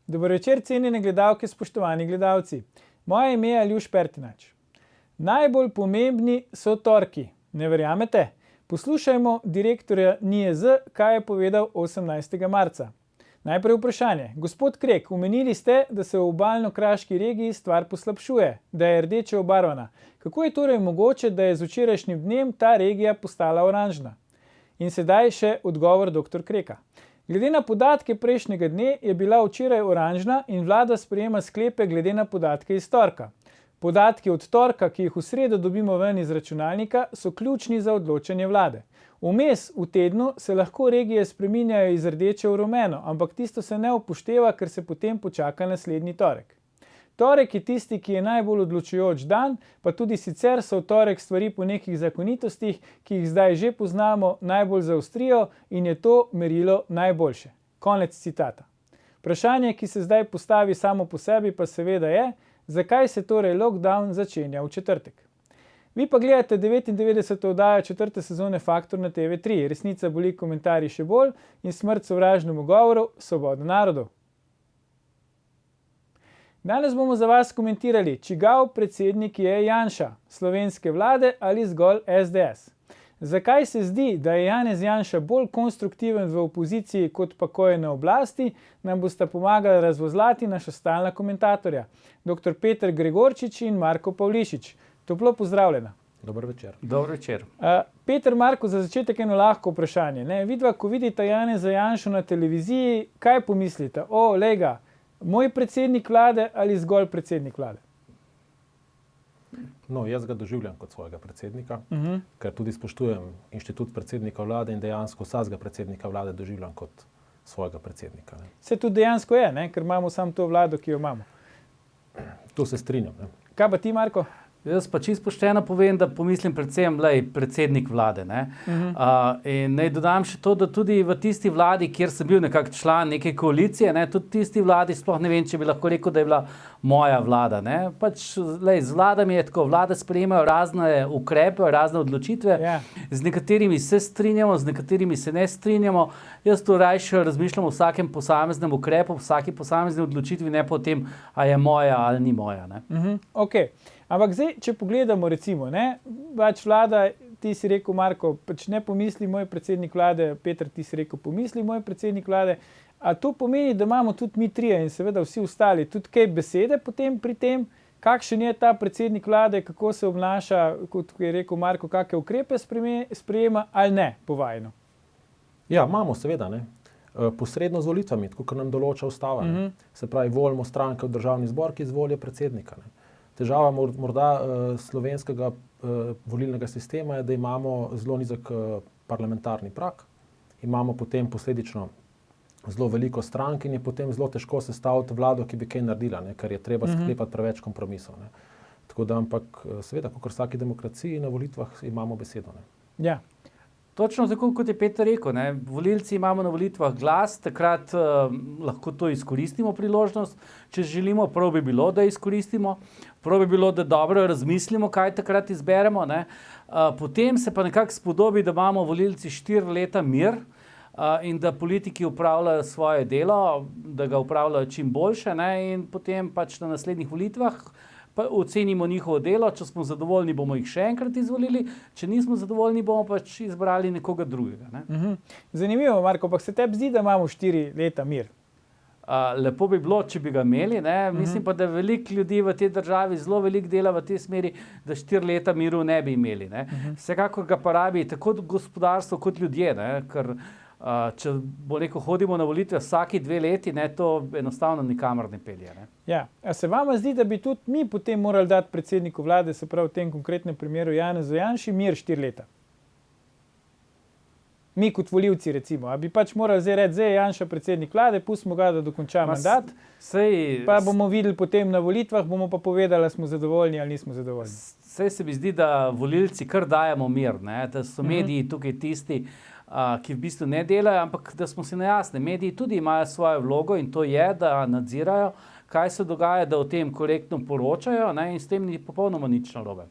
Dober večer, cenjene gledalke, spoštovani gledalci. Moje ime je Aljuš Pertinač. Najbolj pomembni so torki, ne verjamete? Poslušajmo direktorja NIJZ, kaj je povedal 18. marca. Najprej vprašanje. Gospod Krek, omenili ste, da se v obalno-kraški regiji stvar poslabšuje, da je rdeče obarvana. Kako je torej mogoče, da je z včerajšnjim dnem ta regija postala oranžna? In sedaj še odgovor dr. Kreka. Glede na podatke prejšnjega dne je bila včeraj oranžna in vlada sprejema sklepe glede na podatke iz torka. Podatki od torka, ki jih v sredo dobimo ven iz računalnika, so ključni za odločanje vlade. Vmes v tednu se lahko regije spreminjajo iz rdeče v rumeno, ampak tisto se ne upošteva, ker se potem počaka naslednji torek. Torek je tisti, ki je najbolj odločujoč dan, pa tudi sicer so v torek stvari po nekih zakonitostih, ki jih zdaj že poznamo, najbolj zaostrijo in je to merilo najboljše. Konec citata. Vprašanje, ki se zdaj postavi samo po sebi, pa seveda je, zakaj se torej lockdown začenja v četrtek. Vi pa gledate 99. oddajo 4. sezone Faktor na TV3. Resnica boli, komentarji še bolj in smrt sovražnemu govoru, svoboda narodov. Danes bomo za vas komentirali, čigav predsednik je Janša, slovenske vlade ali zgolj SDS. Zakaj se zdi, da je Janez Janša bolj konstruktiven v opoziciji, kot pa ko je na oblasti, nam bosta pomagala razvozlati naša stalna komentatorja, dr. Peter Gregorčič in Marko Pavlišič. Toplo pozdravljena. Dober večer. Dober večer. Peter, Marko, za začetek eno lahko vprašanje. Vidva, ko vidite Janeza Janšo na televiziji, kaj pomislite? O, lega, moj predsednik vlade ali zgolj predsednik vlade? No, jaz ga doživljam kot svojega predsednika, ker tudi spoštujem inštitut predsednika vlade in dejansko vsakega predsednika vlade doživljam kot svojega predsednika. Ne. Se tudi dejansko je, ne? Ker imamo samo to vlado, ki jo imamo. Tu se strinjam. Ne. Kaj pa ti, Marko? Jaz pa čisto pošteno povem, da pomislim predvsem predsednik vlade. Ne? In naj dodam še to, da tudi v tisti vladi, kjer sem bil nekako član neke koalicije, ne, tudi tisti vladi, sploh ne vem, če bi lahko rekel, da je bila moja vlada. Ne? Pač, z vladami je tako, vlade sprejemajo razne ukrepe, razne odločitve, z nekaterimi se strinjamo, z nekaterimi se ne strinjamo. Jaz to rajše razmišljam o vsakem posameznem ukrepu, vsaki posamezni odločitvi, ne pa o tem, a je moja ali ni moja. Ne? Ok. Ampak zdaj, če pogledamo recimo, ne, pač vlada, ti si rekel, Marko, pač ne pomisli moj predsednik vlade, Peter, ti si rekel, pomisli moj predsednik vlade, a to pomeni, da imamo tudi mi trije in seveda vsi ostali, tudi kaj besede potem pri tem, kakšen je ta predsednik vlade, kako se obnaša, kot je rekel Marko, kakšne ukrepe sprejema ali ne, povajno? Ja, imamo seveda, ne. Posredno z volitvami, tako kot nam določa ustava. Se pravi, volimo stranke v državni zbor, ki izvolijo predsednika. Ne. Težava morda slovenskega volilnega sistema je, da imamo zelo nizek parlamentarni prag, imamo potem posledično zelo veliko strank in je potem zelo težko sestaviti vlado, ki bi kaj naredila, ne, ker je treba sklepati preveč kompromisov. Ne. Tako da, ampak seveda, kot v vsaki demokraciji na volitvah imamo besedo. Ne. Ja. Točno tako, kot je Peter rekel, ne, volilci imamo na volitvah glas, takrat lahko to izkoristimo priložnost, če želimo, prav bi bilo, da izkoristimo, prav bi bilo, da dobro razmislimo, kaj takrat izberemo, ne. Potem se pa nekako spodobi, da imamo volilci 4 leta mir in da politiki upravljajo svoje delo, da ga upravljajo čim boljše, ne, in potem pač na naslednjih volitvah pa ocenimo njihovo delo, če smo zadovoljni, bomo jih še enkrat izvolili, če nismo zadovoljni, bomo pač izbrali nekoga drugega. Ne? Zanimivo, Marko, pa se tebi zdi, da imamo 4 leta mir? Lepo bi bilo, če bi ga imeli. Ne? Mislim pa, da veliko ljudi v tej državi zelo veliko dela v tej smeri, da 4 leta miru ne bi imeli. Ne? Vsekakor ga pa rabi tako gospodarstvo kot ljudje, ne? Ker če bo neko hodimo na volitve vsaki 2 leti, ne, to enostavno nikamor ne pelje. Ne? Ja, a se vama zdi, da bi tudi mi potem morali dati predsedniku vlade, se pravi v tem konkretnem primeru Janezu Janši, mir 4 leta? Mi kot volivci recimo, a bi pač morali zdaj reči, zdaj je Janša predsednik vlade, pustimo ga, da dokonča mandat, pa bomo videli potem na volitvah, bomo pa povedali, smo zadovoljni ali nismo zadovoljni. Saj se mi zdi, da volilci kar dajemo mir, ne? Da so mediji tukaj tisti, ki v bistvu ne delajo, ampak da smo si najjasni. Mediji tudi imajo svojo vlogo in to je, da nadzirajo, kaj se dogaja, da o tem korektno poročajo, ne, in s tem ni popolnoma nič narobe.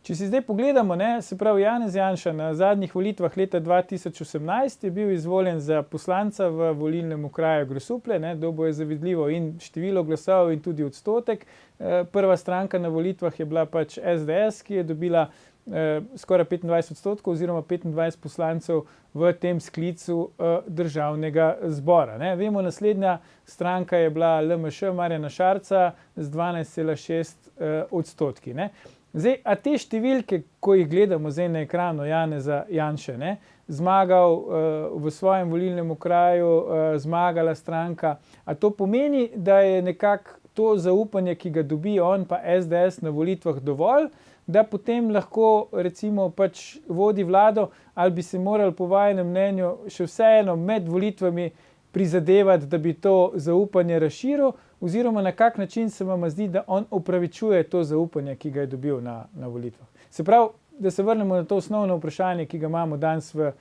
Če si zdaj pogledamo, ne, se pravi Janez Janša na zadnjih volitvah leta 2018 je bil izvoljen za poslanca v volilnem okraju Grosuplje, ne, dobo je zavidljivo in število glasov in tudi odstotek. Prva stranka na volitvah je bila pač SDS, ki je dobila skoraj 25% oziroma 25 poslancev v tem sklicu državnega zbora. Ne. Vemo, naslednja stranka je bila LMŠ Marjana Šarca z 12,6 odstotki. Ne. Zdaj, a te številke, ko jih gledamo zdaj na ekranu Janeza Janše, ne, zmagal v svojem volilnem okraju, zmagala stranka, a to pomeni, da je nekako to zaupanje, ki ga dobi on pa SDS na volitvah dovolj, da potem lahko recimo pač vodi vlado, ali bi se morali po vajenem mnenju še vseeno med volitvami prizadevati, da bi to zaupanje razširil, oziroma na kak način se vam zdi, da on upravičuje to zaupanje, ki ga je dobil na volitvah. Se pravi, da se vrnemo na to osnovno vprašanje, ki ga imamo danes v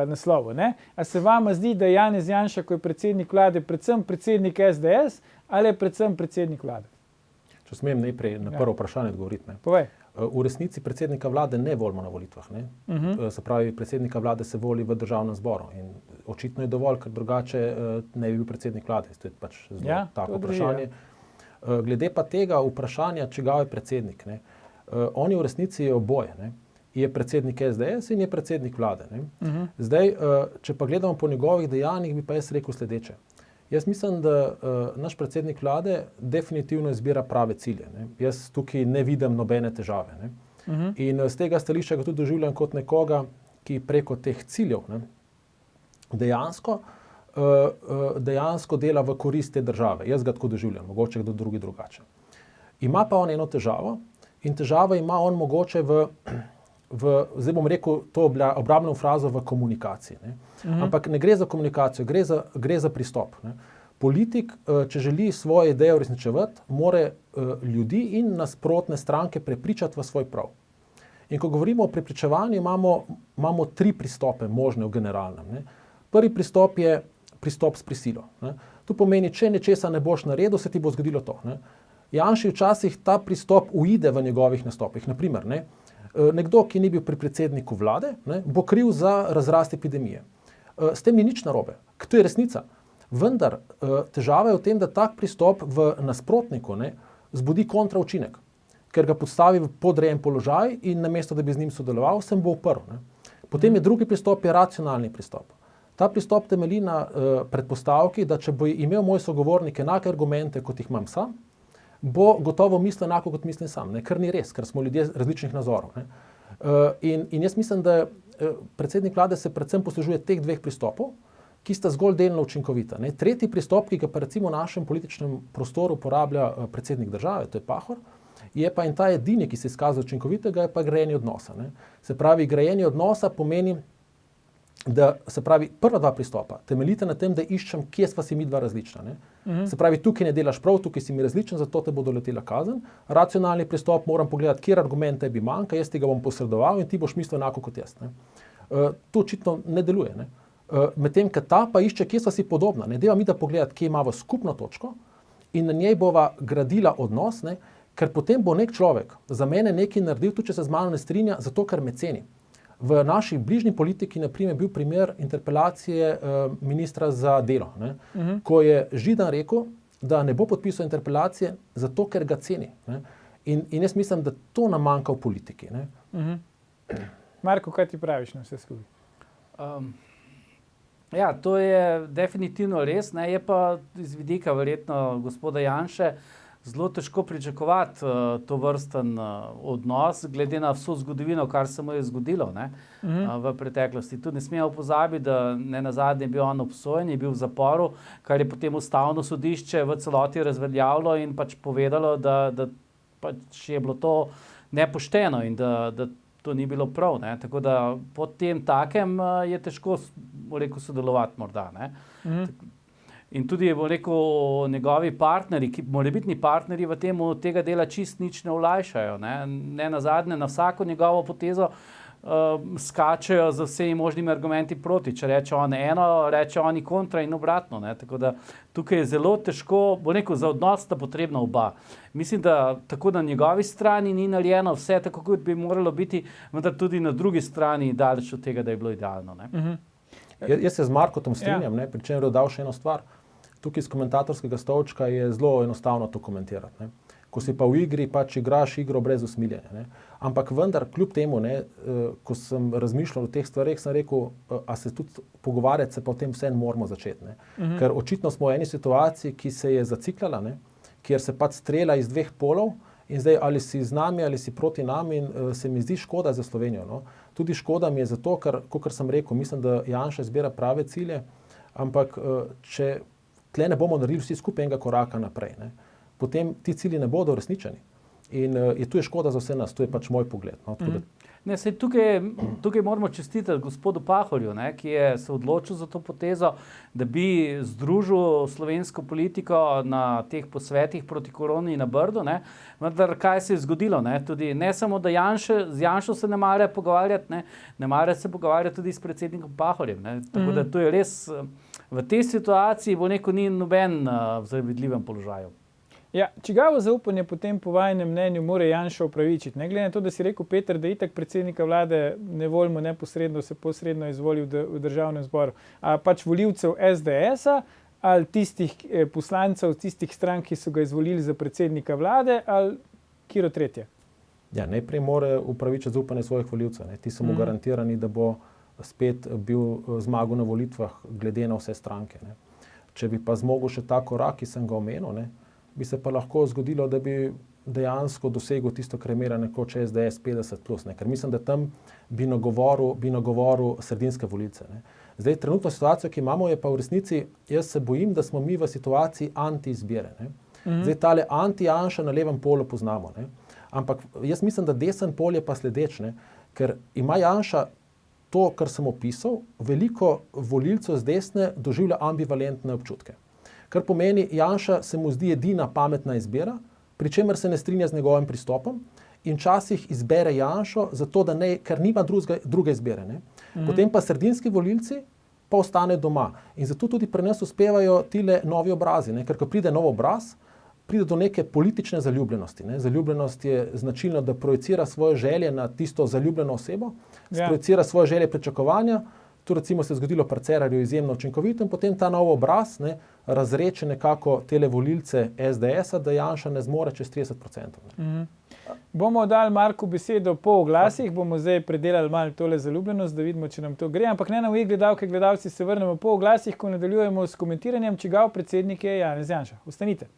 naslovu. Ne? A se vam zdi, da Janez Janša, ko je predsednik vlade, predvsem predsednik SDS ali je predvsem predsednik vlade? Če smem najprej na prvo vprašanje odgovoriti. Ne. Povej. V resnici predsednika vlade ne volimo na volitvah. Ne. Se pravi, predsednika vlade se voli v državnem zboru in očitno je dovolj, ker drugače ne bi bil predsednik vlade. To je pač zelo tako vprašanje. Glede pa tega vprašanja, čigav je predsednik. Ne. On je v resnici oboje. Ne. Je predsednik SDS in je predsednik vlade. Ne. Zdaj, če pa gledamo po njegovih dejanjih, bi pa jaz rekel sledeče. Jaz mislim, da naš predsednik vlade definitivno izbira prave cilje. Ne. Jaz tukaj ne vidim nobene težave. Ne. In z tega stališča ga tudi doživljam kot nekoga, ki preko teh ciljev, ne, dejansko dela v korist te države. Jaz ga tako doživljam, mogoče kdo drugi drugače. Ima pa on eno težavo in težavo ima on mogoče zdaj bom rekel to obrambno frazo v komunikaciji. Ne. Ampak ne gre za komunikacijo, gre za pristop. Ne. Politik, če želi svoje ideje uresničevati, mora ljudi in nasprotne stranke prepričati v svoj prav. In ko govorimo o prepričevanju, imamo tri pristope možne v generalnem. Ne. Prvi pristop je pristop s prisilo. Ne. To pomeni, če nečesa ne boš naredil, se ti bo zgodilo to. Ne. Janši včasih ta pristop uide v njegovih nastopih. Naprimer, ne, nekdo, ki ni bil pri predsedniku vlade, ne, bo kriv za razrast epidemije. S tem ni nič narobe, to je resnica. Vendar težava je v tem, da tak pristop v nasprotniku, ne, zbudi kontraučinek, ker ga postavi v podrejen položaj in namesto, da bi z njim sodeloval, se bo uprl. Ne. Potem je drugi pristop, je racionalni pristop. Ta pristop temelji na predpostavki, da če bo imel moj sogovornik enake argumente, kot jih imam sam, bo gotovo mislil enako, kot mislim sam, ne? Kar ni res, ker smo ljudje različnih nazorov. Ne? In jaz mislim, da predsednik vlade se predvsem poslužuje teh dveh pristopov, ki sta zgolj delno učinkovita. Ne? Tretji pristop, ki ga pa recimo v našem političnem prostoru uporablja predsednik države, to je Pahor, je pa in ta edini, ki se izkazuje učinkovitega, je pa grajenje odnosa. Ne? Se pravi, grajenje odnosa pomeni, da se pravi, prva dva pristopa temeljita na tem, da iščem, kje sva si mi dva različna. Ne? Se pravi, tukaj ne delaš prav, tukaj si mi različen, zato te bo doletela kazen. Racionalni pristop, moram pogledati, kjer argument tebi manjka, jaz ti ga bom posredoval in ti boš mislil enako kot jaz. Ne? To očitno ne deluje. Ne? Medtem, ker ta pa išče, kje sva si podobna. Ne deva mi da pogledati, kje imamo skupno točko in na njej bova gradila odnos, ne? Ker potem bo nek človek za mene nekaj naredil, tudi če se z mano ne strinja, zato ker me ceni. V naši bližnji politiki naprimer bil primer interpelacije ministra za delo, ne? Ko je Židan rekel, da ne bo podpisal interpelacije zato, ker ga ceni. Ne? In jaz mislim, da to nam manjka v politiki. Ne? Marko, kaj ti praviš na vse skupaj? Ja, to je definitivno res, ne? Je pa iz vidika verjetno gospoda Janše zelo težko pričakovati to vrsten odnos, glede na vso zgodovino, kar se mu je zgodilo, ne, v preteklosti. Tudi ne smemo pozabiti, da ne nazadnje je bil on obsojen, je bil v zaporu, kar je potem ustavno sodišče v celoti razveljavilo in pač povedalo, da pač je bilo to nepošteno in da to ni bilo prav. Ne. Tako da po tem takem je težko, rekel, sodelovati morda. Ne. In tudi, bom rekel, njegovi partnerji, ki morebitni partnerji v temu tega dela čist nič ne olajšajo. Ne nazadnje, na vsako njegovo potezo skačejo z vsemi možnimi argumenti proti. Če reče on eno, reče oni kontra in obratno. Ne? Tako da tukaj je zelo težko, bo rekel, za odnos sta potrebna oba. Mislim, da tako na njegovi strani ni narejeno vse tako, kot bi moralo biti, vendar tudi na drugi strani daleč od tega, da je bilo idealno. Ne? Jaz se z Markotom strinjam, pri čemer je dodal še eno stvar. Tukaj iz komentatorskega stolčka je zelo enostavno to komentirati. Ne? Ko si pa v igri, pač igraš igro brez usmiljenja. Ne? Ampak vendar, kljub temu, ko sem razmišljal o teh stvareh, sem rekel, a se tudi pogovarjati, se pa o tem vseeno moramo začeti. Ker očitno smo v eni situaciji, ki se je zaciklala, kjer se pač strela iz dveh polov in zdaj ali si z nami ali si proti nam in se mi zdi škoda za Slovenijo. No? Tudi škoda mi je zato, ker, kot sem rekel, mislim, da Janša izbira prave cilje, ampak če tle ne bomo naredili vsi skupaj enega koraka naprej, potem ti cilji ne bodo uresničeni. In tu je škoda za vse nas, to je pač moj pogled. No? Ne, sej tukaj moramo čestitati gospodu Pahorju, ki je se odločil za to potezo, da bi združil slovensko politiko na teh posvetih proti koroni na Brdu. Vendar kaj se je zgodilo? Tudi ne samo, da z Janšo se ne mara pogovarjati, ne mara se pogovarjati tudi s predsednikom Pahorjem. Tako da to je res, v tej situaciji bo ni noben v zavidljivem položaju. Ja, čigavo zaupanje potem po vajinem mnenju more Janša upravičiti? Ne glede na to, da si rekel, Peter, da itak predsednika vlade ne volimo neposredno, se posredno izvoli v državnem zboru. A pač volivcev SDS-a ali tistih poslancev, tistih strank, ki so ga izvolili za predsednika vlade, ali kiro tretje? Ja, najprej more upravičiti zaupanje svojih volivcev. Ti so mu garantirani, da bo spet bil zmagal na volitvah glede na vse stranke. Če bi pa zmogel še ta korak, ki sem ga omenil, bi se pa lahko zgodilo, da bi dejansko dosegel tisto, kar je imela nekoč SDS 50+, ker mislim, da tam bi nagovoril sredinske volilce. Zdaj, trenutno situacijo, ki imamo, je pa v resnici, jaz se bojim, da smo mi v situaciji anti-izbire. Zdaj, tale anti-Janša na levem polu poznamo. Ampak jaz mislim, da desen pol je pa sledeč, ker ima Janša to, kar sem opisal, veliko volilcev z desne doživlja ambivalentne občutke. Kar pomeni, Janša se mu zdi edina pametna izbira, pri čemer se ne strinja z njegovim pristopom in včasih izbere Janšo, zato, ker nima druge izbire. Potem pa sredinski volilci pa ostane doma. In zato tudi pri nas uspevajo tile novi obrazi, ker ko pride nov obraz, pride do neke politične zaljubljenosti. Zaljubljenost je značilno, da projicira svoje želje na tisto zaljubljeno osebo, projicira svoje želje pričakovanja. Tu recimo se je zgodilo pri Cerarju izjemno učinkovito in potem ta nov obraz razreče nekako tele volilce SDS-a, da Janša ne zmore čez 30%. Bomo dali Marku besedo po oglasih, bomo zdaj predelali malo tole zaljubljenost, da vidimo, če nam to gre, ampak ne nam gledalke, gledalci se vrnemo po oglasih, ko nadaljujemo s komentiranjem, čigav predsednik je Janez Janša. Ostanite.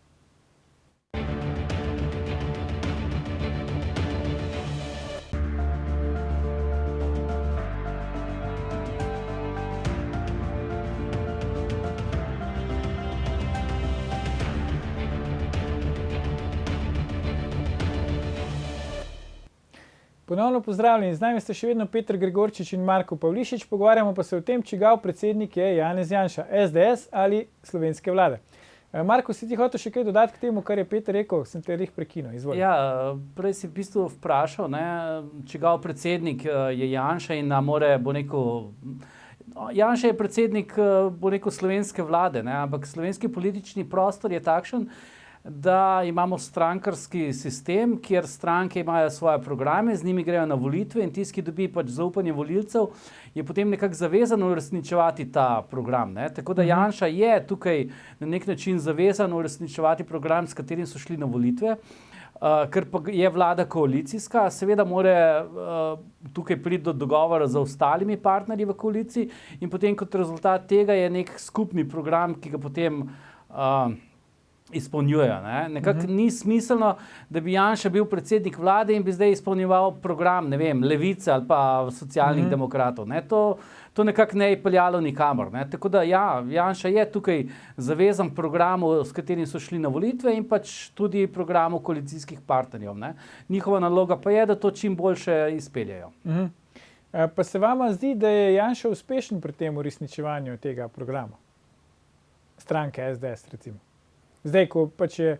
Ponovno pozdravljeni, z nami ste še vedno Peter Gregorčič in Marko Pavlišič, pogovarjamo pa se o tem, čigav predsednik je Janez Janša, SDS ali slovenske vlade. Marko, si ti hotel še kaj dodati k temu, kar je Peter rekel, sem te rih prekinil, izvoli. Ja, prej si v bistvu vprašal, čigav predsednik je Janša in Janša je predsednik, slovenske vlade, ampak slovenski politični prostor je takšen, da imamo strankarski sistem, kjer stranke imajo svoje programe, z njimi grejo na volitve in tisti, ki dobi pač zaupanje volilcev, je potem nekako zavezan uresničevati ta program. Tako da Janša je tukaj na nek način zavezan uresničevati program, s katerim so šli na volitve. Ker pa je vlada koalicijska, seveda mora tukaj priti do dogovora z ostalimi partnerji v koaliciji in potem kot rezultat tega je nek skupni program, ki ga potem izpolnjujejo. Nekako ni smiselno, da bi Janša bil predsednik vlade in bi zdaj izpolnjeval program, Levice ali pa socialnih demokratov. To nekako ne je peljalo nikamor. Tako da Janša je tukaj zavezan programu, s katerim so šli na volitve in pač tudi programu koalicijskih partnerjev. Njihova naloga pa je, da to čim boljše izpeljejo. Pa se vama zdi, da je Janša uspešen pri tem uresničevanju tega programa? Stranke SDS, recimo. Zdaj, ko pač je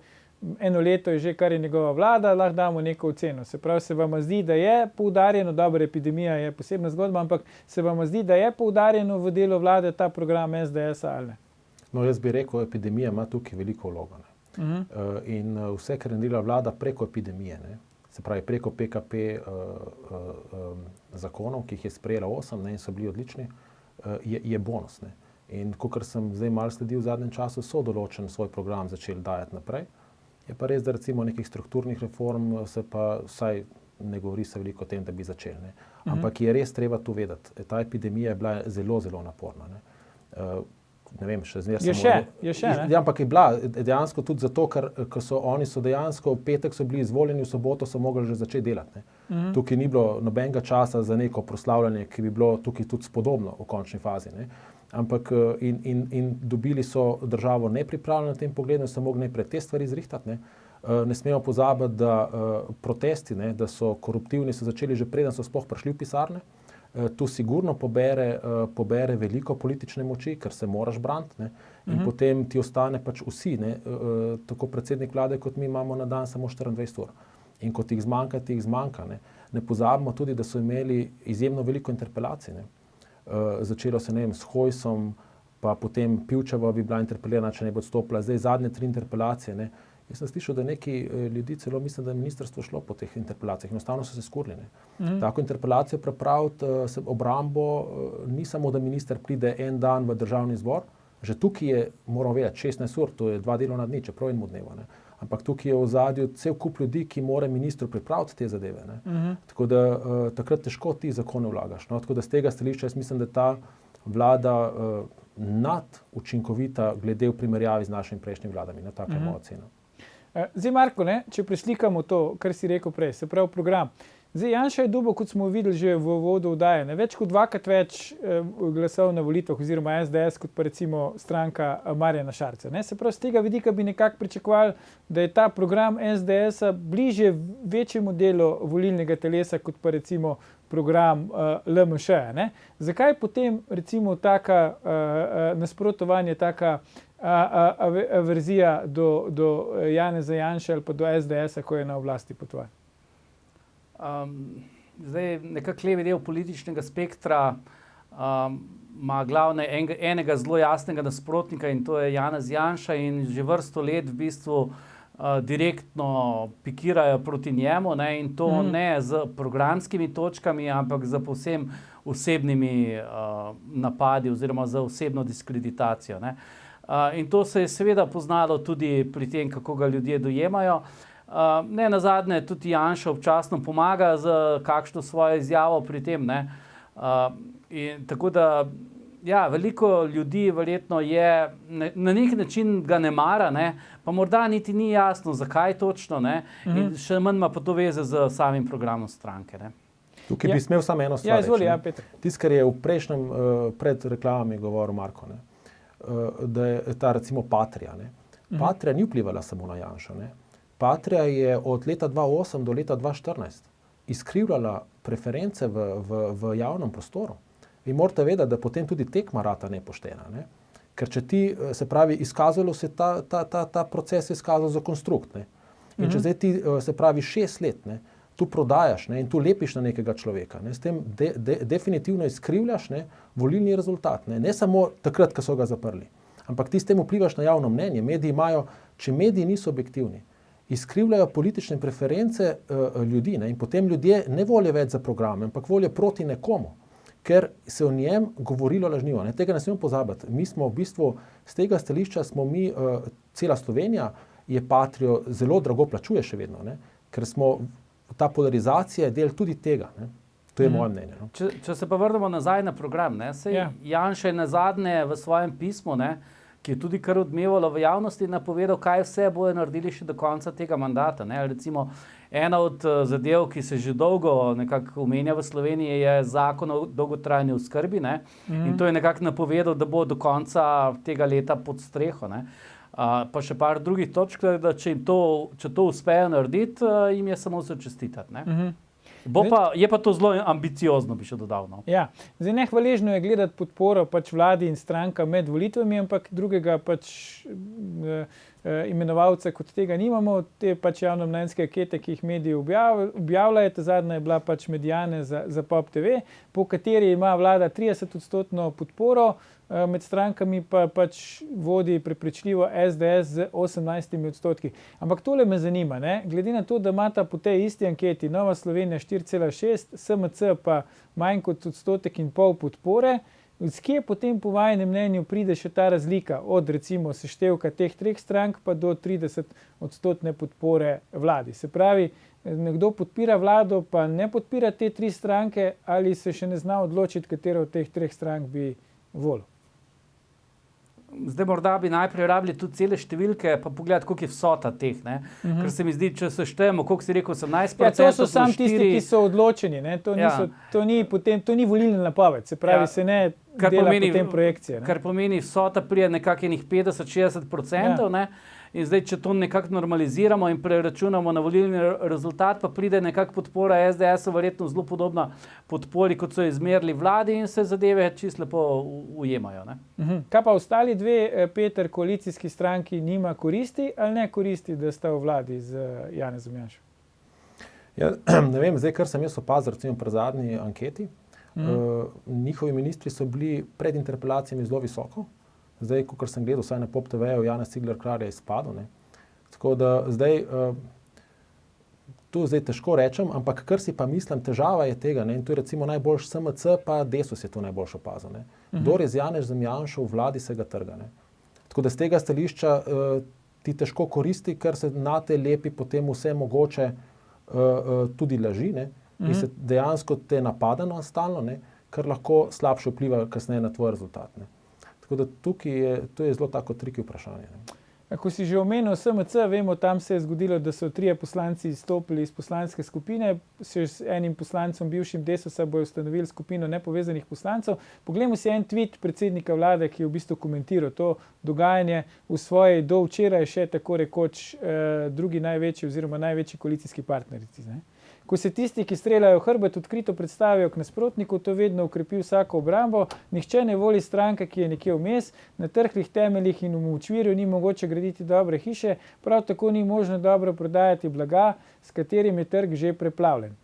eno leto je že, kar je njegova vlada, lahko damo neko oceno. Se pravi, se vam zdi, da je poudarjeno, dobra epidemija je posebna zgodba, ampak se vam zdi, da je poudarjeno v delu vlade ta program SDS-a ali ne? No, jaz bi rekel, epidemija ima tukaj veliko vlogo. In vse, kar je naredila vlada preko epidemije, ne? Se pravi preko PKP zakonov, ki jih je sprejela 8 in so bili odlični, je bonus. Ne? In kot sem zdaj malo sledil v zadnjem času, so določen svoj program začeli dajati naprej. Je pa res, da recimo nekih strukturnih reform se pa vsaj ne govori se veliko o tem, da bi začeli. Ne? Ampak je res treba tu vedeti. Ta epidemija je bila zelo, zelo naporna. Ne vem, še zmeraj je še, ne? Ja, ampak je bila dejansko tudi zato, ker oni so dejansko v petek so bili izvoljeni, v soboto so mogli že začeti delati. Ne? Tukaj ni bilo nobenega časa za neko proslavljanje, ki bi bilo tukaj tudi spodobno v končni fazi. Ne? Ampak in dobili so državo nepripravljeno na tem pogledu in so mogli najprej te stvari zrihtati. Ne smemo pozabiti, da protesti, ne, da so koruptivni, so začeli že preden so sploh prišli v pisarne. Tu sigurno pobere veliko politične moči, ker se moraš braniti, ne, in potem ti ostane pač vsi, ne, tako predsednik vlade kot mi imamo na dan samo 24 ur. In ko ti jih zmanjka. Ne pozabimo tudi, da so imeli izjemno veliko interpelacij. Ne. Začelo se, ne vem, s Hojsom, pa potem Pivčeva bi bila interpelirana, če ne bi odstopila. Zdaj zadnje 3 interpelacije. Ne. Jaz sem slišal, da neki ljudi celo mislim, da je ministrstvo šlo po teh interpelacijah. Enostavno so se skurili. Tako interpelacijo prepraviti obrambo ni samo, da minister pride en dan v državni zbor. Že tukaj je, moramo vedeti, 16 ur, to je 2 delovna dni, čeprav enemu dnevu. Ne. Ampak tukaj je v ozadju cel kup ljudi, ki mora ministru pripraviti te zadeve. Ne. Tako da takrat težko ti zakone vlagaš. No. Tako da z tega stališča jaz mislim, da ta vlada nadučinkovita glede v primerjavi z našimi prejšnjimi vladami. Taka je moja ocena. Zdaj, Marko, ne, če preslikamo to, kar si rekel prej, se pravi program. Zdaj, Janša je dobil, kot smo videli že v uvodu vdaje, ne, več kot 2-krat več glasov na volitvah oziroma SDS kot pa recimo stranka Marjana Šarca. Ne. Se pravi, z tega vidika bi nekako pričakovali, da je ta program SDS-a bližje večjemu delu volilnega telesa kot pa recimo program LMŠ-a. Ne. Zakaj potem recimo taka nasprotovanje, taka averzija do Janeza Janše ali pa do SDS-a, ko je na oblasti po tvojem? Zdaj, nekako levi del političnega spektra ima glavne enega zelo jasnega nasprotnika in to je Janez Janša in že vrsto let v bistvu direktno pikirajo proti njemu, ne, in to ne z programskimi točkami, ampak z povsem osebnimi napadi oziroma z osebno diskreditacijo. Ne. In to se je seveda poznalo tudi pri tem, kako ga ljudje dojemajo. Ne nazadnje tudi Janša občasno pomaga z kakšno svojo izjavo pri tem. Ne. In tako da, ja, veliko ljudi verjetno je, na nek način ga ne mara, ne, pa morda niti ni jasno, zakaj točno, ne, in še manj ima pa to veze z samim programom stranke. Ne. Tukaj bi smel samo eno stvar reči. Izvoli, Peter. Tisto, kar je v prejšnjem, pred reklamami govoril Marko, ne, da je ta recimo Patria. Ne. Patria ni vplivala samo na Janšo. Ne. Patria je od leta 2008 do leta 2014 izkrivljala preference v javnem prostoru. Vi morate vedeti, da potem tudi tekma rata nepoštena. Ne. Ker če ti, se pravi, izkazalo se ta proces izkazal za konstrukt. Ne. In če zdaj ti, se pravi, 6 let, ne, tu prodajaš, ne, in tu lepiš na nekega človeka, ne, s tem definitivno izkrivljaš, ne, volilni rezultat. Ne samo takrat, ko so ga zaprli. Ampak ti s tem vplivaš na javno mnenje. Mediji imajo, če mediji niso objektivni, izkrivljajo politične preference ljudi, ne, in potem ljudje ne volijo več za programe, ampak volijo proti nekomu, ker se o njem govorilo lažnivo. Ne. Tega ne smemo pozabiti. Mi smo v bistvu, z tega stališča smo mi, cela Slovenija je Patrio zelo drago plačuje še vedno, ne, ker smo, ta polarizacija je del tudi tega. Ne. To je moje mnenje. No. Če se pa vrnemo nazaj na program, ne, sej Janša je nazadnje v svojem pismu, ne, ki je tudi kar odmevalo v javnosti, napovedal, kaj vse bodo naredili še do konca tega mandata. Ne. Recimo, ena od zadev, ki se že dolgo nekako omenja v Sloveniji, je zakon o dolgotrajni oskrbi, ne, in to je nekako napovedal, da bo do konca tega leta pod streho. Ne. Pa še par drugih točk, da če to uspejo narediti, jim je samo za čestitati. Ne. Je pa to zelo ambiciozno, bi še dodal. No. Ja, zdaj nehvaležno je gledati podporo pač vladi in stranka med volitvami, ampak drugega pač imenovalca kot tega nimamo. Te pač javnomnenjske ankete, ki jih mediji objavljajo, ta zadnja je bila pač Mediane za Pop TV, po kateri ima vlada 30% podporo, med strankami pa pač vodi prepričljivo SDS z 18%. Ampak tole me zanima, ne? Glede na to, da imata po tej isti anketi Nova Slovenija 4,6, SMC pa manj kot 1,5% podpore, skje potem po vajinem mnenju pride še ta razlika od recimo seštevka teh treh strank pa do 30% podpore vladi. Se pravi, nekdo podpira vlado, pa ne podpira te tri stranke, ali se še ne zna odločiti, katero od teh treh strank bi volil? Zdaj morda bi najprej rabili tudi cele številke, pa pogledati, koliko je vsota teh. Ker se mi zdi, če se štejemo, koliko si rekel, 18%. Ja, to so samo tisti, ki so odločeni. Ne? To ni volilna napoved, se pravi, se ne dela potem projekcije. Kar pomeni vsota prije nekakšnih 50-60%. Ne? In zdaj, če to nekako normaliziramo in preračunamo na volilni rezultat, pa pride nekako podpora SDS-u, verjetno zelo podobna podpori, kot so izmerili vladi, in se zadeve čisto lepo ujemajo. Ne? Kaj pa ostali dve, Peter, koalicijski stranki nima koristi ali ne koristi, da sta v vladi z Janezom Janšo? Ja, ne vem, zdaj, kar sem jaz opazil, recimo pri zadnji anketi, njihovi ministri so bili pred interpelacijami zelo visoko. Zdaj, kot sem gledal, vsaj na Pop TV-ju, Janez Cigler Kralj je izpadel. Ne. Tako da zdaj, tu zdaj težko rečem, ampak kar si pa mislim, težava je tega, ne, in tu je recimo najboljš SMC, pa Desus je tu najboljš opazil. Ne. Kdor je z Janezom Janšo v vladi, se ga trga. Ne. Tako da z tega stališča ti težko koristi, ker se na te lepi potem vse mogoče tudi laži, ne, in se dejansko te napada na stalno, ne, kar lahko slabše vpliva kasneje na tvoj rezultat. Ne. Tako da to je zelo tako triki vprašanje. Ne. Ko si že omenil SMC, vemo, tam se je zgodilo, da so 3 poslanci izstopili iz poslanske skupine, še s enim poslancem, bivšim Desusa, bojo ustanovili skupino nepovezanih poslancev. Poglejmo si en tweet predsednika vlade, ki je v bistvu komentiral to dogajanje v svoji do včeraj še tako rekoč drugi največji oziroma največji koalicijski partnerici. Ne. Ko se tisti, ki streljajo hrbet, odkrito predstavijo k nasprotniku, to vedno ukrepi vsako obrambo. Nihče ne voli stranke, ki je nekje vmes, na trhlih temeljih in v močvirju ni mogoče graditi dobre hiše, prav tako ni možno dobro prodajati blaga, s katerim je trg že preplavljen.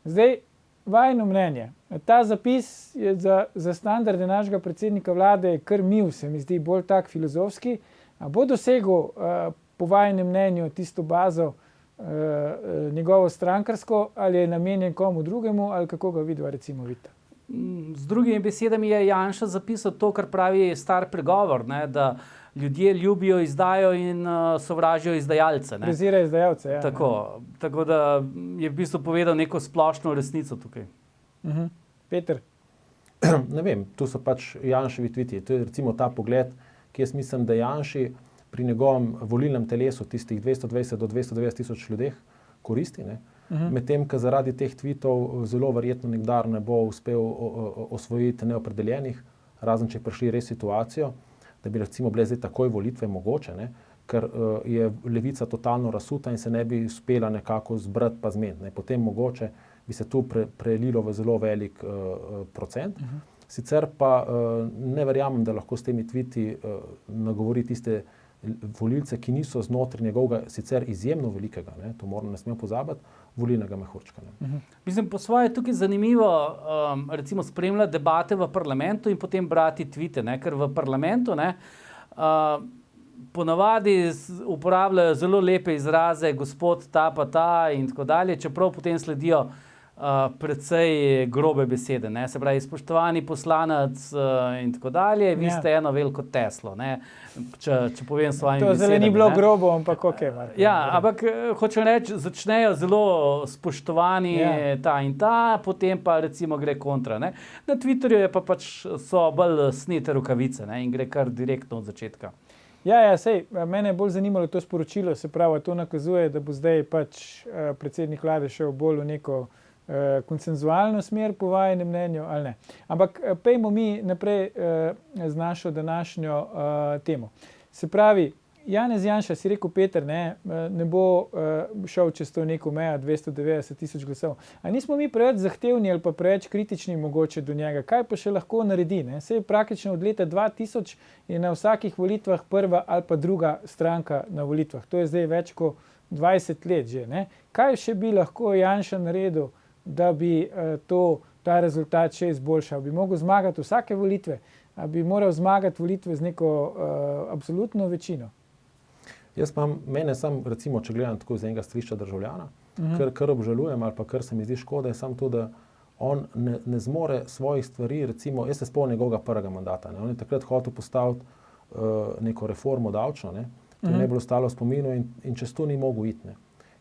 Zdaj, vajino mnenje. Ta zapis je za standarde našega predsednika vlade kar mil, se mi zdi bolj tak filozofski. A bo dosegel po vajinem mnenju tisto bazo, njegovo strankarsko, ali je namenjen komu drugemu, ali kako ga vidva recimo vidite? Z drugimi besedami je Janša zapisal to, kar pravi star pregovor, ne, da ljudje ljubijo izdajo in sovražijo izdajalce. Prezirajo izdajalce, ja. Tako da je v bistvu povedal neko splošno resnico tukaj. Peter? Ne vem, tu so pač Janševi tviti. To je recimo ta pogled, ki jaz mislim, da Janši pri njegovem volilnem telesu, tistih 220 do 290 tisoč ljudeh, koristi. Medtem, ko zaradi teh tweetov zelo verjetno nikdar ne bo uspel osvojiti neopredeljenih, razen če prišli res situacijo, da bi recimo bile zdaj takoj volitve mogoče, ne, ker je levica totalno razsuta in se ne bi uspela nekako zbrati pa zmeniti. Potem mogoče bi se tu prelilo v zelo velik procent. Sicer pa ne verjamem, da lahko s temi tweeti nagovori tiste volilce, ki niso znotraj njegovega sicer izjemno velikega, ne, to ne smemo pozabiti, volilnega mehurčka. Mislim, po svoje je tukaj zanimivo recimo spremljati debate v parlamentu in potem brati tweete, ne, ker v parlamentu ponavadi uporabljajo zelo lepe izraze, gospod ta pa ta in tako dalje, čeprav potem sledijo precej grobe besede. Ne? Se pravi, spoštovani poslanec in tako dalje, vi ste eno veliko Teslo. Ne? Če povem s svojimi besedami. To zelo ni bilo grobo, ampak ok. Marko, ja, ampak hočem reči, začnejo zelo spoštovani ta in ta, potem pa recimo gre kontra. Ne? Na Twitterju je pa pač so bolj snete rokavice, ne? In gre kar direktno od začetka. Ja, sej, mene je bolj zanimalo to sporočilo, se pravi, to nakazuje, da bo zdaj pač predsednik vlade šel bolj v neko konsenzualno smer po vajinem mnenju ali ne. Ampak pejmo mi naprej z našo današnjo temo. Se pravi, Janez Janša, si rekel Peter, ne bo šel čez to neko mejo 290 tisoč glasov. A nismo mi preveč zahtevni ali pa preveč kritični mogoče do njega? Kaj pa še lahko naredi? Sej praktično od leta 2000 je na vsakih volitvah prva ali pa druga stranka na volitvah. To je zdaj več kot 20 let že. Kaj še bi lahko Janša naredil, da bi ta rezultat še izboljšal? Bi mogel zmagati vsake volitve? A bi moral zmagati volitve z neko absolutno večino? Mene recimo, če gledam tako z enega stališča državljana, kar obžalujem ali pa kar se mi zdi škoda, je samo to, da on ne zmore svojih stvari, recimo, jaz se spomnim njegovega prvega mandata. On je takrat hotel postaviti neko reformo davčno, to je najbolj ostalo v spominu in čez to ni mogel iti.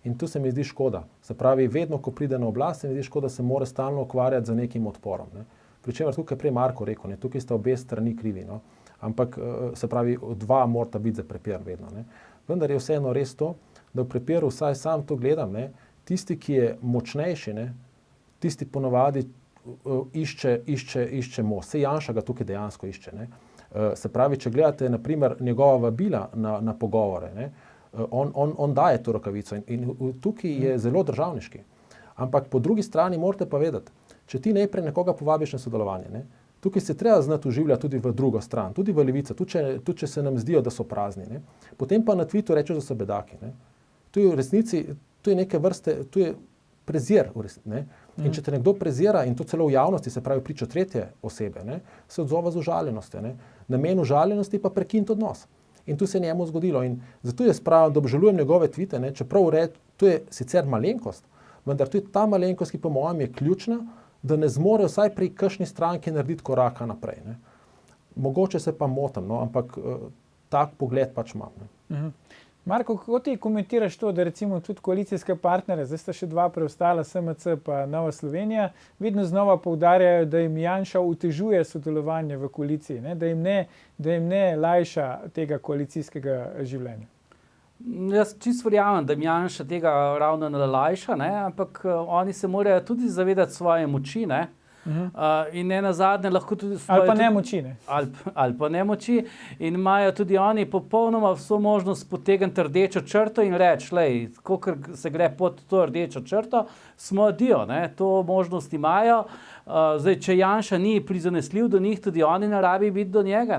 In tu se mi zdi škoda. Se pravi, vedno, ko pride na oblast, se mi zdi škoda, se mora stalno ukvarjati z nekim odporom. Pričemer, tukaj prej Marko rekel, tukaj sta obe strani krivi, ampak se pravi, dva morata biti za prepir vedno. Vendar je vseeno res to, da v prepiru, vsaj sam to gledam, tisti, ki je močnejši, tisti ponovadi išče most. Saj Janša ga tukaj dejansko išče. Se pravi, če gledate naprimer njegova vabila na pogovore, on daje to rokavico in tukaj je zelo državniški. Ampak po drugi strani morate pa vedeti, če ti najprej nekoga povabiš na sodelovanje, tukaj se treba znati uživljati tudi v drugo stran, tudi v levico, tudi če se nam zdijo, da so prazni. Potem pa na Twittu rečeš, da so bedaki. To je v resnici, to je neke vrste, to je prezir. In če te nekdo prezira, in to celo v javnosti, se pravi priča tretje osebe, se odzova z užaljenostjo. Namen užaljenosti pa prekiniti odnos. In tu se je njemu zgodilo. In zato jaz pravim, da obžalujem njegove tvite, čeprav to je sicer malenkost, vendar to je ta malenkost, ki po mojem je ključna, da ne zmore vsaj pri kakšni stranki narediti koraka naprej. Mogoče se pa motim, ampak tak pogled pač imam. Marko, kako ti komentiraš to, da recimo tudi koalicijske partnere, zdaj sta še dva preostala, SMC pa Nova Slovenija, vedno znova poudarjajo, da jim Janša otežuje sodelovanje v koaliciji, da jim ne lajša tega koalicijskega življenja? Jaz čisto verjamem, da jim Janša tega ravno ne lajša, ampak oni se morajo tudi zavedati svoje moči, in ne nazadnje lahko tudi ali pa nemoči, ali pa nemoči, in imajo tudi oni popolnoma vso možnost potegniti rdečo črto in reči, kolikor se gre pod to rdečo črto, smo dio, to možnost imajo. Zdaj, če Janša ni prizanesljiv do njih, tudi oni ne rabi biti do njega.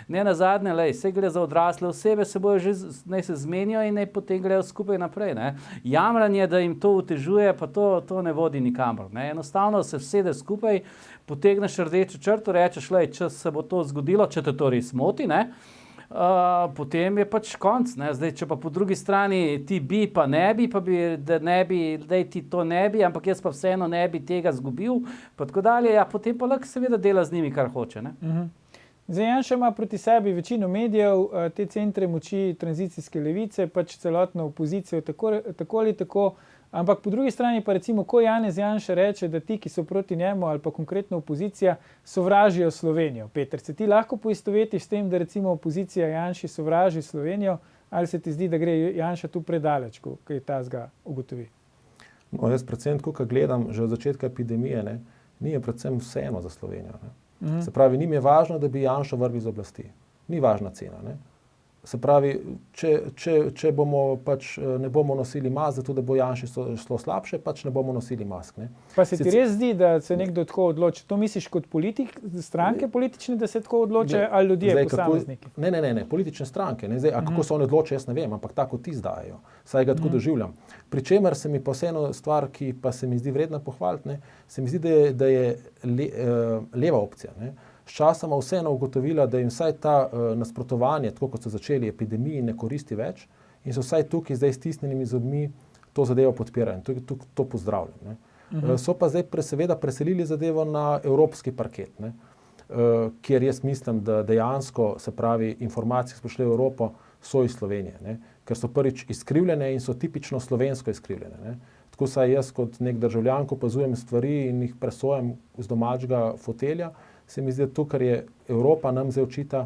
Ne nazadnje, vse gre za odrasle osebe, naj se zmenijo in naj potem grejo skupaj naprej. Jamranje, da jim to otežuje, pa to ne vodi nikamor. Enostavno se vsede skupaj, potegneš rdečo črto, rečeš, če se bo to zgodilo, če te to res moti, potem je pač konc. Zdaj, če pa po drugi strani ti bi, pa ne bi, da ti to ne bi, ampak jaz pa vseeno ne bi tega zgubil, pa tako dalje, potem pa lahko seveda dela z njimi, kar hoče. Zdaj, Janša ima proti sebi večino medijev, te centre moči tranzicijske levice, pač celotno opozicijo, tako ali tako. Ampak po drugi strani pa recimo, ko Janez Janša reče, da ti, ki so proti njemu ali pa konkretno opozicija, sovražijo Slovenijo. Peter, se ti lahko poistovetiš s tem, da recimo opozicija Janši sovraži Slovenijo, ali se ti zdi, da gre Janša tu predaleč, ko je tazga ugotovi? Jaz predvsem tako, ko gledam že od začetka epidemije, ni je predvsem vseeno za Slovenijo. Se pravi, njim je važno, da bi Janšo vrgli z oblasti. Ni važna cena. Se pravi, če bomo pač ne bomo nosili mask, zato da bo Janši šlo slabše, pač ne bomo nosili mask. Pa se ti res zdi, da se nekdo tako odloči? To misliš kot politik, stranke politične, da se tako odločajo, ali ljudje, posamezniki? Ne, politične stranke. Kako se oni odločijo, jaz ne vem, ampak tako ti zdajajo. Saj ga tako doživljam. Pričemer se mi pa vseeno stvar, ki pa se mi zdi vredna pohvaliti, se mi zdi, da je leva opcija. Sčasoma vseeno ugotovila, da jim vsaj ta nasprotovanje, tako kot so začeli epidemiji, ne koristi več in so vsaj tukaj zdaj stisnjenimi zobmi to zadevo podpirajo. To pozdravljam. So pa zdaj seveda preselili zadevo na evropski parket, kjer jaz mislim, da dejansko, se pravi, informacije, ki so prišle v Evropo, so iz Slovenije, ker so prvič izkrivljene in so tipično slovensko izkrivljene. Tako saj jaz kot nek državljan opazujem stvari in jih presojam z domačega fotelja, se mi zdi, da to, kar je Evropa nam zdaj očita,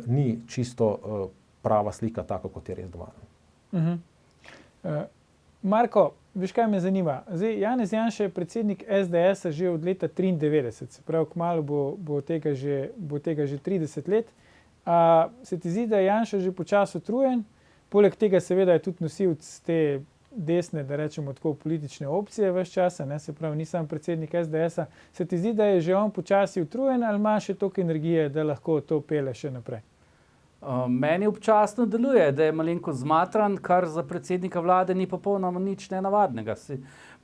ni čisto prava slika, tako kot je res doma. Marko, veš, kaj me zanima? Zdaj, Janez Janša je predsednik SDS že od leta 1993, se pravi, kmalu bo tega že 30 let. Se ti zdi, da je Janša že počasi utrujen, poleg tega seveda je tudi nosilec te desne, da rečemo tako, politične opcije ves časa, ne, se pravi, ni sam predsednik SDS-a. Se ti zdi, da je že on počasi utrujen ali ima še toliko energije, da lahko to pele še naprej? Meni občasno deluje, da je malenko zmatran, kar za predsednika vlade ni popolnoma nič nenavadnega.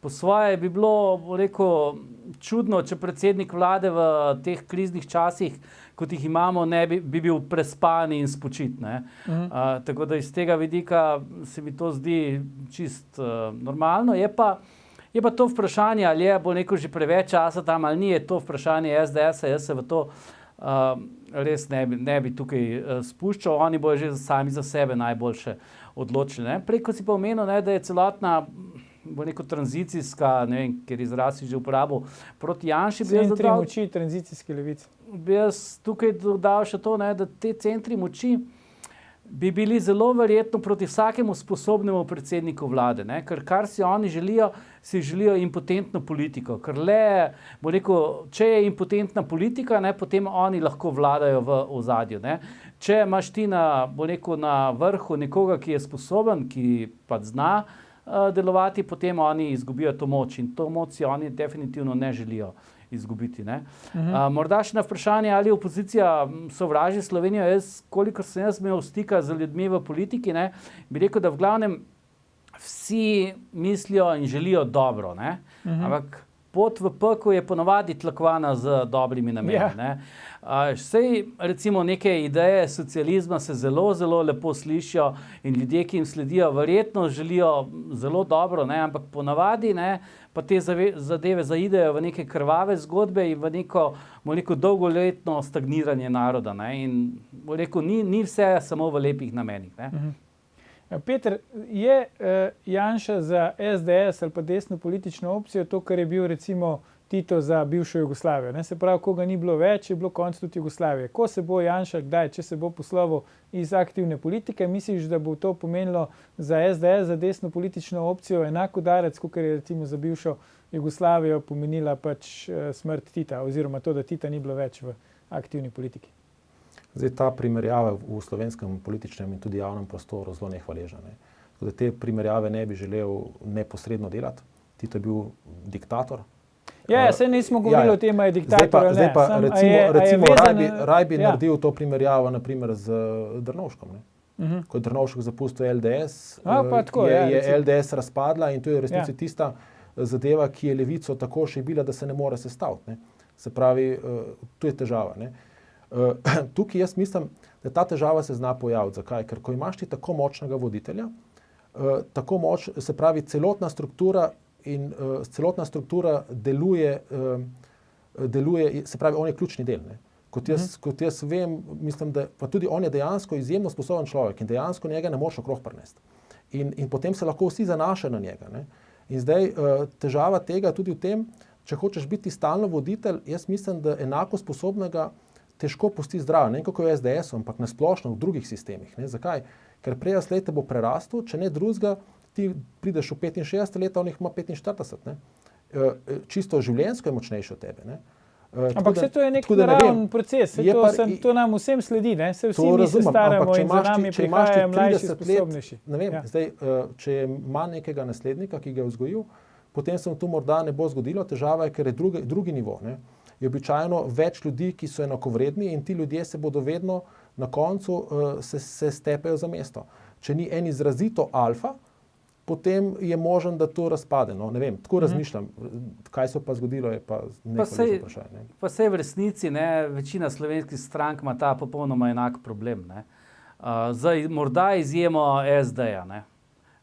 Po svoje bi bilo, rekel, čudno, če predsednik vlade v teh kriznih časih, kot jih imamo, bi bil prespan in spočit. Tako da iz tega vidika se mi to zdi čist normalno. Je pa to vprašanje, ali je bo neko že preveč časa tam, ali ni, je to vprašanje SDS-a, jaz se v to res ne bi tukaj spuščal, oni bojo že sami za sebe najboljše odločili. Prej, ko si pa omenil, da je celotna bo neko tranzicijska, ne vem, ker izraz si že uporabil, proti Janši. Centri moči, tranzicijske levice. Bi jaz tukaj dodal še to, da te centri moči bi bili zelo verjetno proti vsakemu sposobnemu predsedniku vlade, ker kar si oni želijo, si želijo impotentno politiko, ker bo rekel, če je impotentna politika, potem oni lahko vladajo v ozadju. Če imaš ti bo rekel, na vrhu nekoga, ki je sposoben, ki pa zna delovati, potem oni izgubijo to moč in to moč si oni definitivno ne želijo izgubiti. Morda še na vprašanje, ali opozicija sovraži Slovenijo. Kolikor sem jaz imel stika z ljudmi v politiki, bi rekel, da v glavnem vsi mislijo in želijo dobro. Ampak pot v pekel je ponavadi tlakovana z dobrimi nameni. Sej, recimo, neke ideje socializma se zelo, zelo lepo slišijo in ljudje, ki jim sledijo, verjetno želijo zelo dobro, ampak ponavadi pa te zadeve zaidejo v neke krvave zgodbe in v neko dolgoletno stagniranje naroda. In rekel, ni vse samo v lepih namenih. Peter, je Janša za SDS ali pa desno politično opcijo to, kar je bil recimo Tito za bivšo Jugoslavijo? Se pravi, ko ga ni bilo več, je bilo konec tudi Jugoslavije. Ko se bo Janša, kdaj, če se bo poslovil iz aktivne politike, misliš, da bo to pomenilo za SDS, za desno politično opcijo enak udarec, kot je recimo za bivšo Jugoslavijo pomenila pač smrt Tita oziroma to, da Tita ni bilo več v aktivni politiki? Zdaj, ta primerjava v slovenskem političnem in tudi javnem prostoru zelo nehvaležna. Te primerjave ne bi želel neposredno delati. Tito je bil diktator. Saj nismo govorili o tem, je diktator ali ne. Zdaj pa recimo raj bi naredil to primerjavo naprimer z Drnovškom. Ko je Drnovšek zapustil LDS, je LDS razpadla in to je v resnici tista zadeva, ki je levico tako šibila, da se ne more sestaviti. Se pravi, tu je težava. Tukaj jaz mislim, da ta težava se zna pojaviti. Zakaj? Ker ko imaš ti tako močnega voditelja, se pravi celotna struktura deluje, se pravi, on je ključni del. Kot jaz vem, mislim, da pa tudi on je dejansko izjemno sposoben človek in dejansko njega ne moreš okrog prinesti. In potem se lahko vsi zanašajo na njega. In zdaj težava tega tudi v tem, če hočeš biti stalno voditelj, jaz mislim, da enako sposobnega težko pusti zdravo, ne kako je SDS, ampak nasplošno v drugih sistemih. Zakaj? Ker prej slej te bo prerastel, če ne drugega, ti prideš v 65 let, on jih ima 45. Čisto življenjsko je močnejši od tebe. Ampak to je nek naraven proces, to nam vsem sledi, se vsi mi se staramo in za nami prihajajo mlajši, sposobnejši. Če ima nekega naslednika, ki ga je vzgojil, potem se mu to morda ne bo zgodilo, težava je, ker je drugi nivo. Je običajno več ljudi, ki so enakovredni in ti ljudje se bodo vedno na koncu se stepejo za mesto. Če ni en izrazito alfa, potem je možen, da to razpade. Ne vem, tako razmišljam. Kaj se pa zgodilo, je pa nekaj vprašanje. Pa sej v resnici, večina slovenskih strank ima ta popolnoma enak problem. Morda izjemo SD-ja.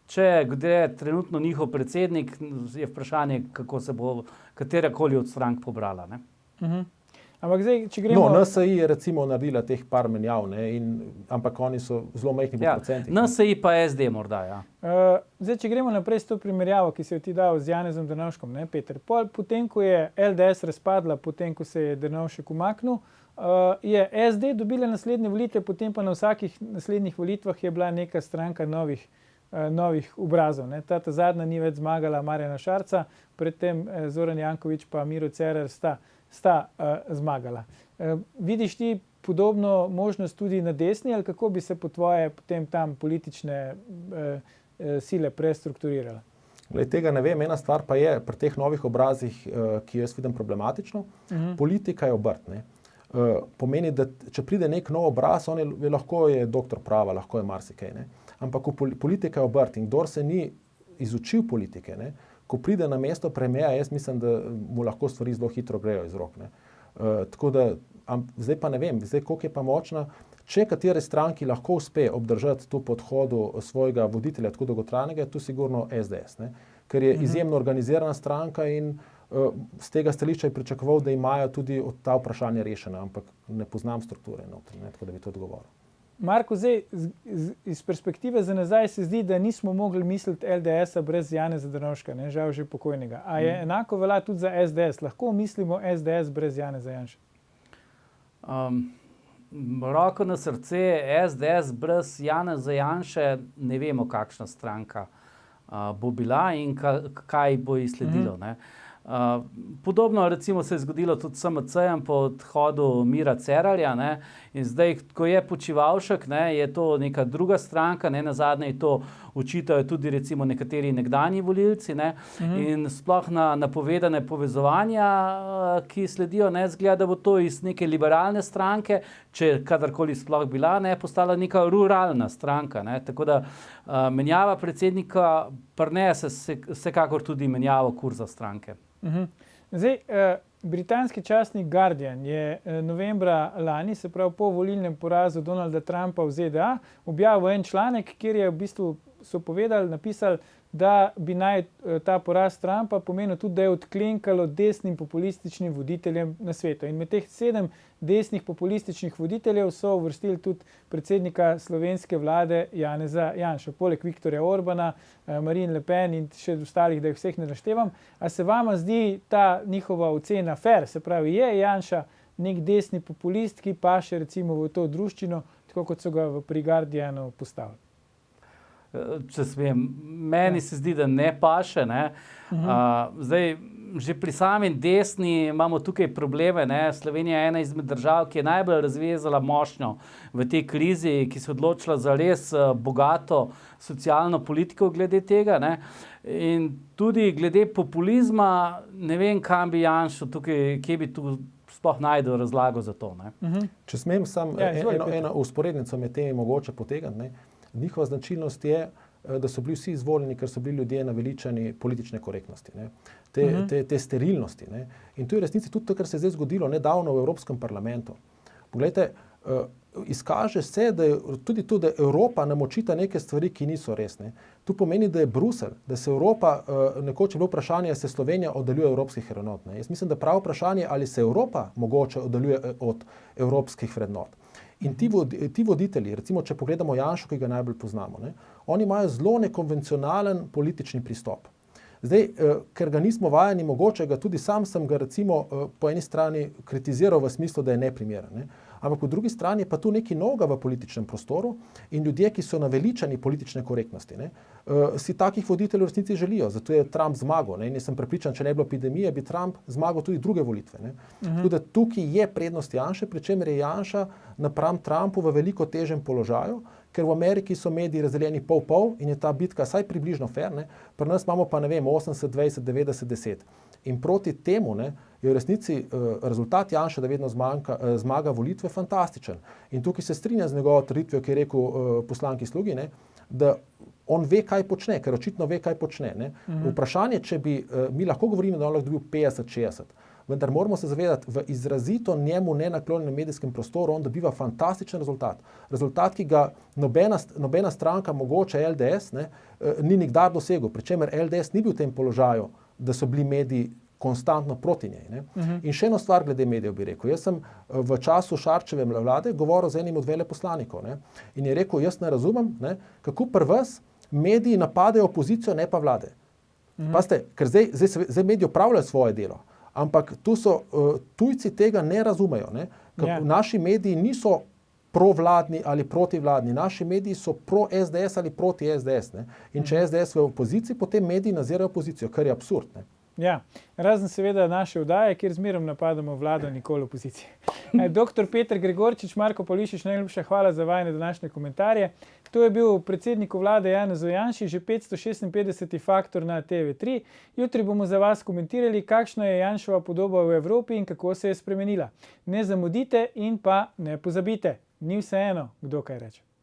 Če gre trenutno njihov predsednik, je vprašanje, kako se bo katerakoli od strank pobrala. Ampak zdaj, če gremo... NSI je recimo naredila teh par menjav, ampak oni so zelo majhni po procentih. NSI pa SD morda, ja. Zdaj, če gremo naprej s to primerjavo, ki se jo ti dal z Janezom Drnovškom, Peter, potem, ko je LDS razpadla, potem, ko se je Drnovšek umaknil, je SD dobila naslednje volitve, potem pa na vsakih naslednjih volitvah je bila neka stranka novih obrazov. Ta zadnja ni več zmagala Marjana Šarca, predtem Zoran Janković pa Miro Cerar sta zmagala. Vidiš ti podobno možnost tudi na desni, ali kako bi se po tvoje potem tam politične sile prestrukturirale? Glede, tega ne vem, ena stvar pa je pri teh novih obrazih, ki jaz vidim problematično, politika je obrt. Ne? Pomeni, da če pride nek nov obraz, lahko je doktor prava, lahko je marsikaj. Ne? Ampak politika je obrt in kdor se ni izučil politike, ne? Ko pride na mesto premierja, jaz mislim, da mu lahko stvari zelo hitro grejo iz rok. Ne? Tako da, zdaj pa ne vem, koliko je pa močna, če katere stranki lahko uspe obdržati tu podhodu svojega voditelja tako dolgotrajnega, je tu sigurno SDS, ne? Ker je izjemno organizirana stranka in z tega stališča je pričakoval, da imajo tudi ta vprašanja rešena, ampak ne poznam strukture notri, ne? Tako da bi to odgovoril. Marko, zdaj iz perspektive za nazaj se zdi, da nismo mogli misliti LDS-a brez Janeza Drnovška, ne, žal že pokojnega. A je enako velja tudi za SDS? Lahko mislimo SDS brez Janeza Janše? Roko na srce, SDS brez Janeza Janše ne vemo, kakšna stranka bo bila in kaj bo izsledilo. Ne. Podobno recimo se je zgodilo tudi SMC-jem po odhodu Mira Cerarja, ne, in zdaj, ko je Počivalšek, ne, je to neka druga stranka, ne, nazadnje je to očitajo tudi recimo nekateri nekdanji volilci, ne, in sploh na napovedane povezovanja, ki sledijo, ne, zgleda, da bo to iz neke liberalne stranke, če kadarkoli sploh bila, ne, postala neka ruralna stranka, ne, tako da menjava predsednika prinese vsekakor tudi menjavo kurza stranke. Zdaj, britanski časnik Guardian je novembra lani, se pravi po volilnem porazu Donalda Trumpa v ZDA, objavil en članek, kjer je v bistvu so napisali, da bi naj ta poraz Trumpa pomenil tudi, da je odklenkalo desnim populističnim voditeljem na svetu. In med teh 7 desnih populističnih voditeljev so uvrstili tudi predsednika slovenske vlade Janeza Janšo, poleg Viktorja Orbana, Marine Le Pen in še ostalih, da jih vseh ne naštevam. A se vama zdi ta njihova ocena fair? Se pravi, je Janša nek desni populist, ki paše recimo v to druščino, tako kot so ga pri Guardianu postavili? Če smem, meni se zdi, da ne paše. Ne. Zdaj, že pri sami desni imamo tukaj probleme. Ne. Slovenija je ena izmed držav, ki je najbolj razvezala mošnjo v tej krizi, ki se je odločila za res bogato socialno politiko glede tega. Ne. In tudi glede populizma, ne vem, kam bi Janšo tukaj, kje bi tu sploh najdel razlago za to. Ne. Če smem sam eno usporednico med temi mogoče potegniti, njihova značilnost je, da so bili vsi izvoljeni, ker so bili ljudje naveličani politične korektnosti, ne? Te sterilnosti. Ne? In to je resnici tudi to, kar se je zdaj zgodilo nedavno v Evropskem parlamentu. Poglejte, izkaže se, da je tudi to, da Evropa nam očita neke stvari, ki niso resne. To pomeni, da je Bruselj, da se Evropa, nekoč je bilo vprašanje, ali se Slovenija oddaljuje evropskih vrednot. Jaz mislim, da pravo vprašanje, ali se Evropa mogoče oddaljuje od evropskih vrednot. In ti voditelji, recimo, če pogledamo Janšo, ki ga najbolj poznamo, ne, oni imajo zelo nekonvencionalen politični pristop. Zdaj, ker ga nismo vajeni, mogoče ga tudi sam sem ga recimo po eni strani kritiziral v smislu, da je neprimeren. Ne. Ampak po drugi strani je pa tu nekaj novega v političnem prostoru in ljudje, ki so naveličani politične korektnosti, ne, si takih voditeljev v resnici želijo. Zato je Trump zmagal. Ne. In jaz sem prepričan, če ne bi bilo epidemije, bi Trump zmagal tudi druge volitve. Ne. Tako da tukaj je prednost Janše, pri čemer je Janša napram Trumpu v veliko težjem položaju, ker v Ameriki so mediji razdeljeni pol-pol in je ta bitka vsaj približno fair. Ne. Pri nas imamo pa, ne vem, 80, 20, 90, 10. In proti temu, ne, je v resnici rezultat Janše, da vedno zmaga volitve, fantastičen. In tukaj se strinja z njegovo trditvijo, ki je rekel poslanki Slugi, ne, da on ve, kaj počne, ker očitno ve, kaj počne. Ne. Vprašanje, če bi, mi lahko govorimo, da on lahko dobil 50-60, vendar moramo se zavedati, v izrazito njemu nenaklonjenem medijskem prostoru on dobiva fantastičen rezultat. Rezultat, ki ga nobena stranka, mogoče LDS, ne, ni nikdar dosegel, pri čemer LDS ni bil v tem položaju, da so bili mediji konstantno proti njej. Ne. In še eno stvar glede medijev bi rekel. Jaz sem v času Šarčeve vlade govoril z enim od veleposlanikov, ne, in je rekel, jaz ne razumem, ne, kako pri vas mediji napadajo opozicijo, ne pa vlade. Pazite, ker zdaj mediji opravljajo svoje delo, ampak tu so tujci tega ne razumejo. Ne. Naši mediji niso provladni ali protivladni. Naši mediji so pro-SDS ali proti SDS. Ne. In če SDS v opoziciji, potem mediji nazirajo opozicijo, kar je absurd. Ne. Ja, razen seveda naše vdaje, kjer zmerom napadamo vlado, nikoli opozicije. Dr. Peter Gregorčič, Marko Polišič, najlepša hvala za vajne današnje komentarje. To je bil predsedniku vlade Janezu Janši, že 556. faktor na TV3. Jutri bomo za vas komentirali, kakšna je Janševa podoba v Evropi in kako se je spremenila. Ne zamudite in pa ne pozabite, ni vseeno, kdo kaj reče.